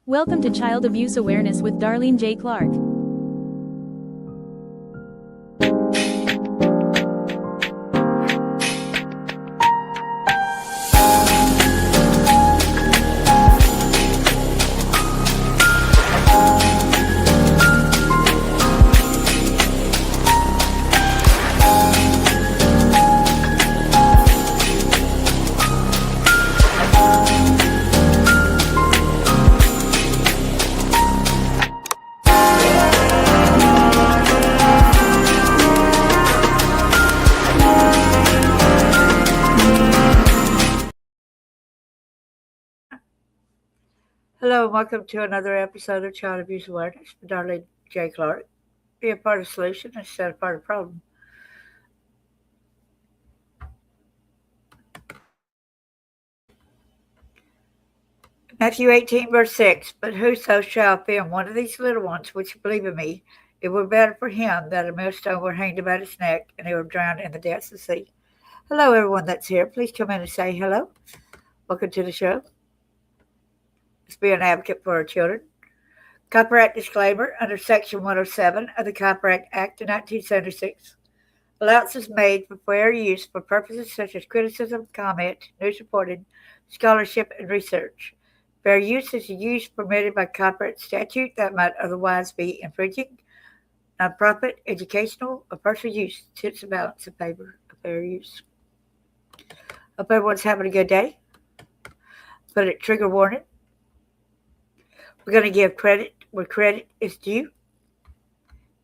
Welcome to Child Abuse Awareness with Darlene J. Clark. Hello and welcome to another episode of Child Abuse Awareness with Darlene J. Clark. Be a part of the solution instead of part of the problem. Matthew 18, verse 6, But whoso shall offend one of these little ones which believe in me, it were better for him that a millstone were hanged about his neck and he were drowned in the depths of the sea. Hello, everyone that's here. Please come in and say hello. Welcome to the show. Let's be an advocate for our children. Copyright disclaimer under Section 107 of the Copyright Act of 1976. Allowance is made for fair use for purposes such as criticism, comment, news reporting, scholarship, and research. Fair use is a use permitted by copyright statute that might otherwise be infringing, nonprofit, educational, or personal use. Tips and balance in favor of fair use. Hope everyone's having a good day. Put it trigger warning. We're going to give credit where credit is due.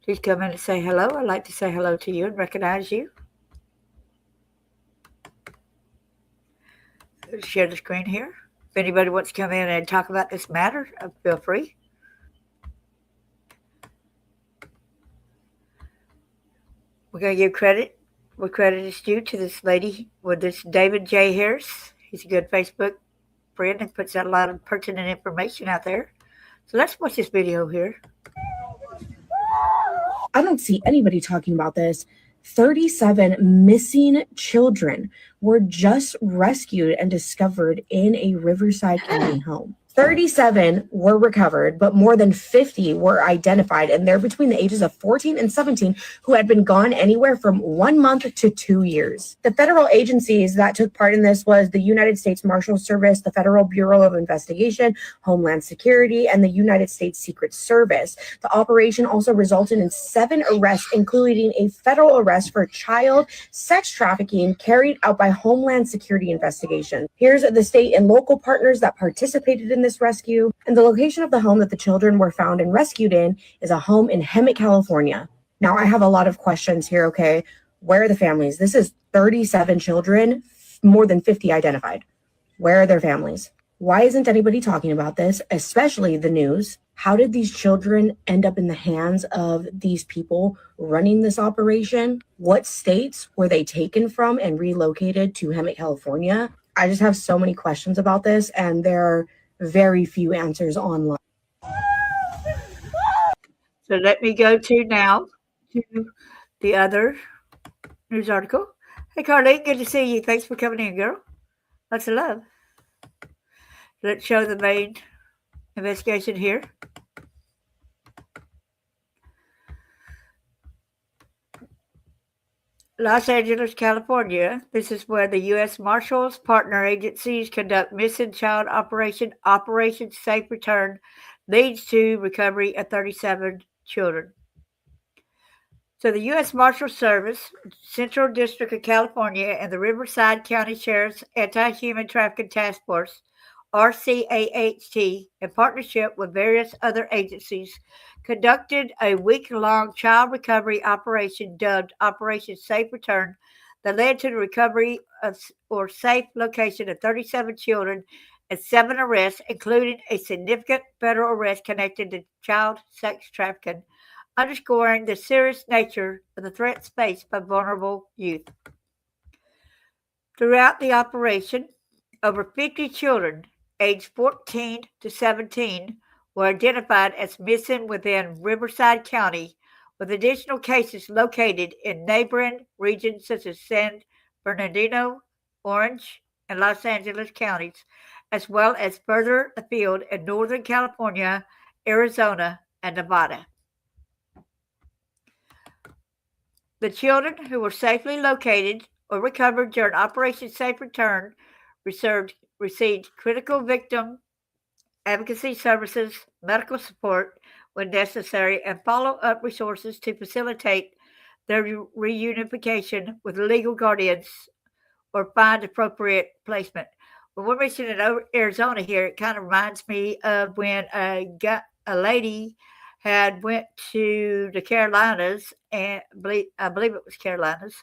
Please come in and say hello. I'd like to say hello to you and recognize you. Share the screen here. If anybody wants to come in and talk about this matter, feel free. We're going to give credit where credit is due to this lady with this David J. Harris. He's a good Facebook friend and puts out a lot of pertinent information out there. So let's watch this video here. I don't see anybody talking about this. 37 missing children were just rescued and discovered in a Riverside County home. 37 were recovered, but more than 50 were identified, and they're between the ages of 14 and 17 who had been gone anywhere from 1 month to 2 years. The federal agencies that took part in this was the United States Marshal Service, the Federal Bureau of Investigation, Homeland Security, and the United States Secret Service. The operation also resulted in 7 arrests, including a federal arrest for child sex trafficking carried out by Homeland Security investigation. Here's the state and local partners that participated in this rescue. And the location of the home that the children were found and rescued in is a home in Hemet, California. Now, I have a lot of questions here, okay? Where are the families? This is 37 children, more than 50 identified. Where are their families? Why isn't anybody talking about this, especially the news? How did these children end up in the hands of these people running this operation? What states were they taken from and relocated to Hemet, California? I just have so many questions about this, and there are very few answers online. So let me go to now to the other news article. Hey, Carlene, good to see you. Thanks for coming in, girl. Lots of love. Let's show the main investigation here. Los Angeles, California. This is where the U.S. Marshals partner agencies conduct missing child operation. Operation Safe Return leads to recovery of 37 children. So the U.S. Marshal Service, Central District of California, and the Riverside County Sheriff's Anti-Human Trafficking Task Force, RCAHT, in partnership with various other agencies, conducted a week-long child recovery operation dubbed Operation Safe Return that led to the recovery of or safe location of 37 children and 7 arrests, including a significant federal arrest connected to child sex trafficking, underscoring the serious nature of the threats faced by vulnerable youth. Throughout the operation, over 50 children aged 14 to 17 were identified as missing within Riverside County, with additional cases located in neighboring regions such as San Bernardino, Orange, and Los Angeles counties, as well as further afield in Northern California, Arizona, and Nevada. The children who were safely located or recovered during Operation Safe Return received critical victim advocacy services, medical support when necessary, and follow-up resources to facilitate their reunification with legal guardians or find appropriate placement. When we're mentioning Arizona here, it kind of reminds me of when a lady had went to the Carolinas, and I believe it was Carolinas,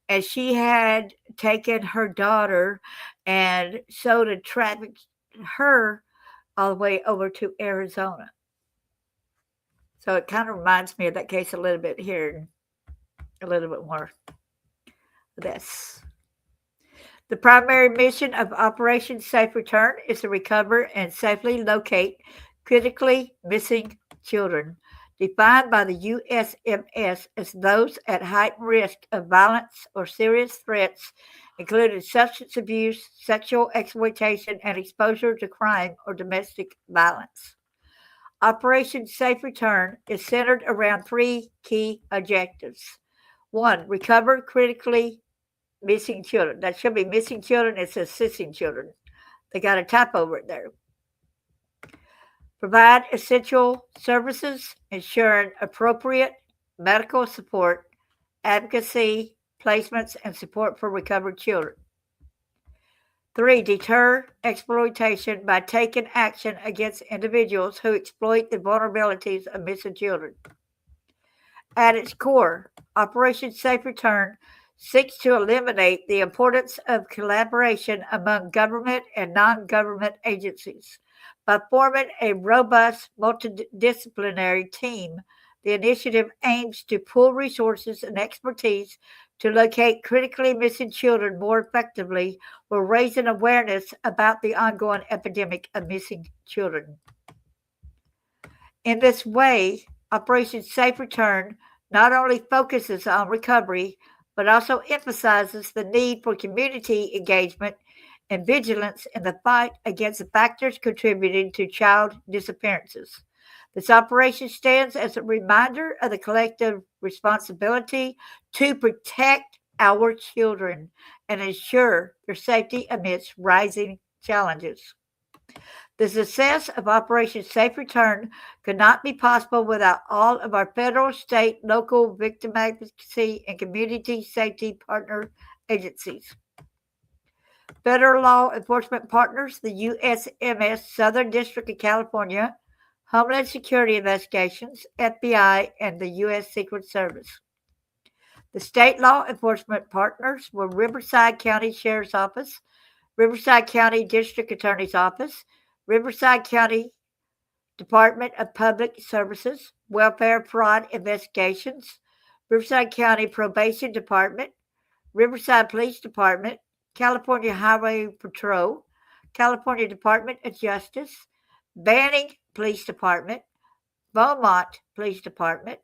and she had taken her daughter and so to traffic her all the way over to Arizona. So it kind of reminds me of that case a little bit here, a little bit more of this. The primary mission of Operation Safe Return is to recover and safely locate critically missing children, defined by the USMS as those at heightened risk of violence or serious threats, including substance abuse, sexual exploitation, and exposure to crime or domestic violence. Operation Safe Return is centered around three key objectives. 1, recover critically missing children. That should be missing children. It says missing children. They got a typo over it there. Provide essential services, ensuring appropriate medical support, advocacy, placements, and support for recovered children. 3, deter exploitation by taking action against individuals who exploit the vulnerabilities of missing children. At its core, Operation Safe Return seeks to eliminate the importance of collaboration among government and non-government agencies. By forming a robust multidisciplinary team, the initiative aims to pool resources and expertise to locate critically missing children more effectively while raising awareness about the ongoing epidemic of missing children. In this way, Operation Safe Return not only focuses on recovery, but also emphasizes the need for community engagement and vigilance in the fight against the factors contributing to child disappearances. This operation stands as a reminder of the collective responsibility to protect our children and ensure their safety amidst rising challenges. The success of Operation Safe Return could not be possible without all of our federal, state, local victim advocacy and community safety partner agencies. Federal law enforcement partners, the USMS Southern District of California, Homeland Security Investigations, FBI, and the U.S. Secret Service. The state law enforcement partners were Riverside County Sheriff's Office, Riverside County District Attorney's Office, Riverside County Department of Public Services, Welfare Fraud Investigations, Riverside County Probation Department, Riverside Police Department, California Highway Patrol, California Department of Justice, Banning Police Department, Beaumont Police Department,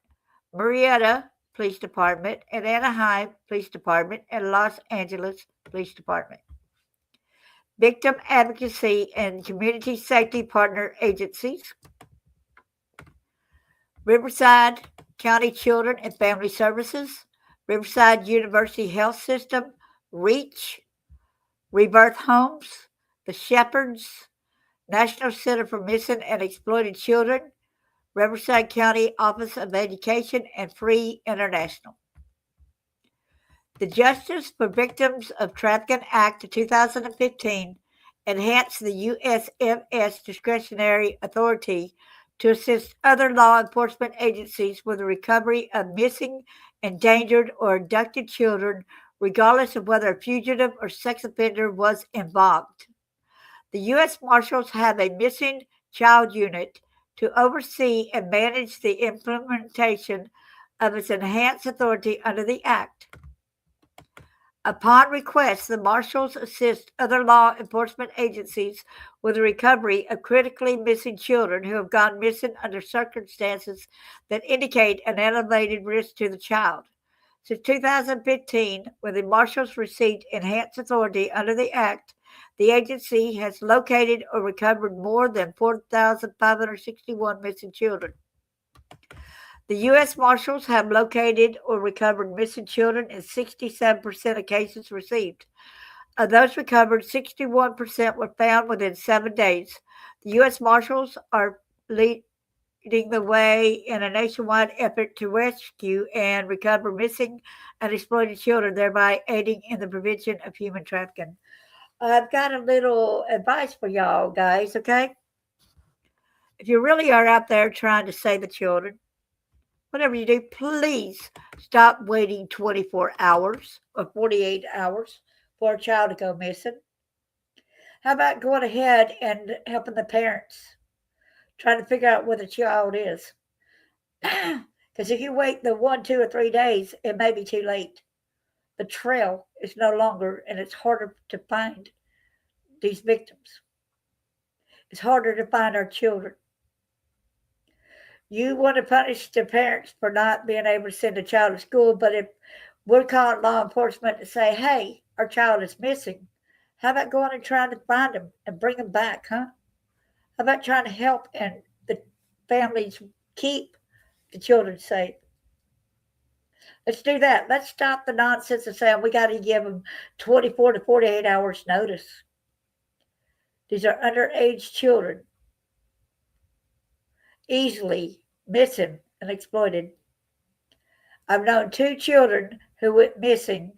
Marietta Police Department, and Anaheim Police Department, and Los Angeles Police Department. Victim advocacy and community safety partner agencies, Riverside County Children and Family Services, Riverside University Health System, REACH, Rebirth Homes, the Shepherds, National Center for Missing and Exploited Children, Riverside County Office of Education, and Free International. The Justice for Victims of Trafficking Act of 2015 enhanced the USMS discretionary authority to assist other law enforcement agencies with the recovery of missing, endangered, or abducted children, regardless of whether a fugitive or sex offender was involved. The U.S. Marshals have a missing child unit to oversee and manage the implementation of its enhanced authority under the Act. Upon request, the Marshals assist other law enforcement agencies with the recovery of critically missing children who have gone missing under circumstances that indicate an elevated risk to the child. Since 2015, when the Marshals received enhanced authority under the Act, The agency has located or recovered more than 4,561 missing children. The U.S. Marshals have located or recovered missing children in 67% of cases received. Of those recovered, 61% were found within 7 days. The U.S. Marshals are leading the way in a nationwide effort to rescue and recover missing and exploited children, thereby aiding in the prevention of human trafficking. I've got a little advice for y'all, guys, okay? If you really are out there trying to save the children, whatever you do, please stop waiting 24 hours or 48 hours for a child to go missing. How about going ahead and helping the parents trying to figure out where the child is? Because if you wait the 1, 2, or 3 days, it may be too late. The trail is no longer, and it's harder to find these victims. It's harder to find our children. You want to punish the parents for not being able to send a child to school, but if we're calling law enforcement to say, hey, our child is missing, how about going and trying to find them and bring them back, huh? How about trying to help and the families keep the children safe? Let's do that. Let's stop the nonsense of saying we got to give them 24 to 48 hours notice. These are underage children, easily missing and exploited. I've known 2 children who went missing,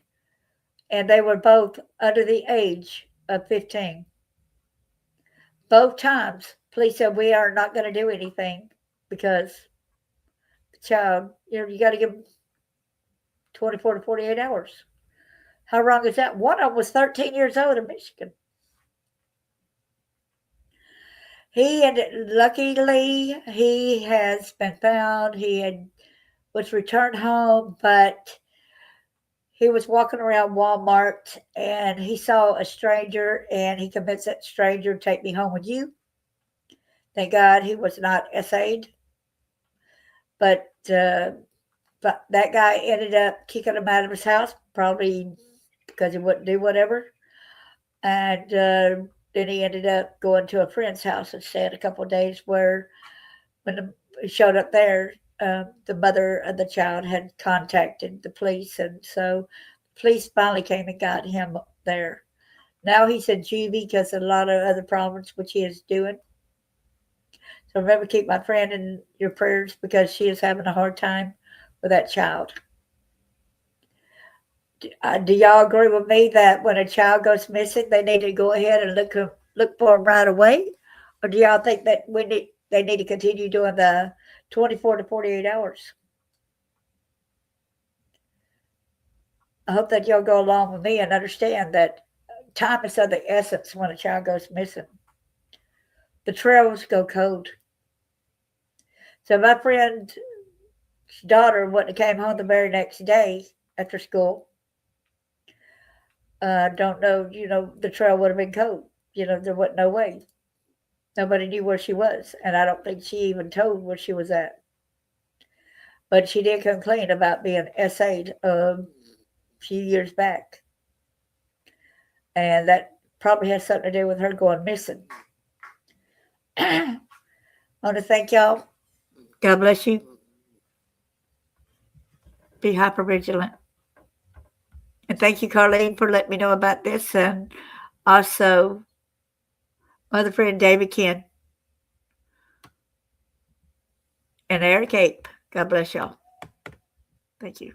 and they were both under the age of 15. Both times, police said, we are not going to do anything because the child, you got to give them 24 to 48 hours. How wrong is that? One of them was 13 years old in Michigan. Luckily, he has been found. Was returned home, but he was walking around Walmart and he saw a stranger and he convinced that stranger, take me home with you. Thank God he was not SA'd. But that guy ended up kicking him out of his house, probably because he wouldn't do whatever. And then he ended up going to a friend's house and stayed a couple of days where when he showed up there, the mother of the child had contacted the police. And so the police finally came and got him there. Now he's in juvie because of a lot of other problems, which he is doing. So remember, keep my friend in your prayers because she is having a hard time with that child. Do y'all agree with me that when a child goes missing, they need to go ahead and look for them right away? Or do y'all think that they need to continue doing the 24 to 48 hours? I hope that y'all go along with me and understand that time is of the essence when a child goes missing. The trails go cold. So my friend's daughter wouldn't have came home the very next day after school. Don't know, the trail would have been cold. There wasn't no way. Nobody knew where she was. And I don't think she even told where she was at. But she did come clean about being SA'd a few years back. And that probably has something to do with her going missing. I want to thank y'all. God bless you. Be hypervigilant. And thank you, Carlene, for letting me know about this. And also, Mother Friend David Ken. And Eric Ape. God bless y'all. Thank you.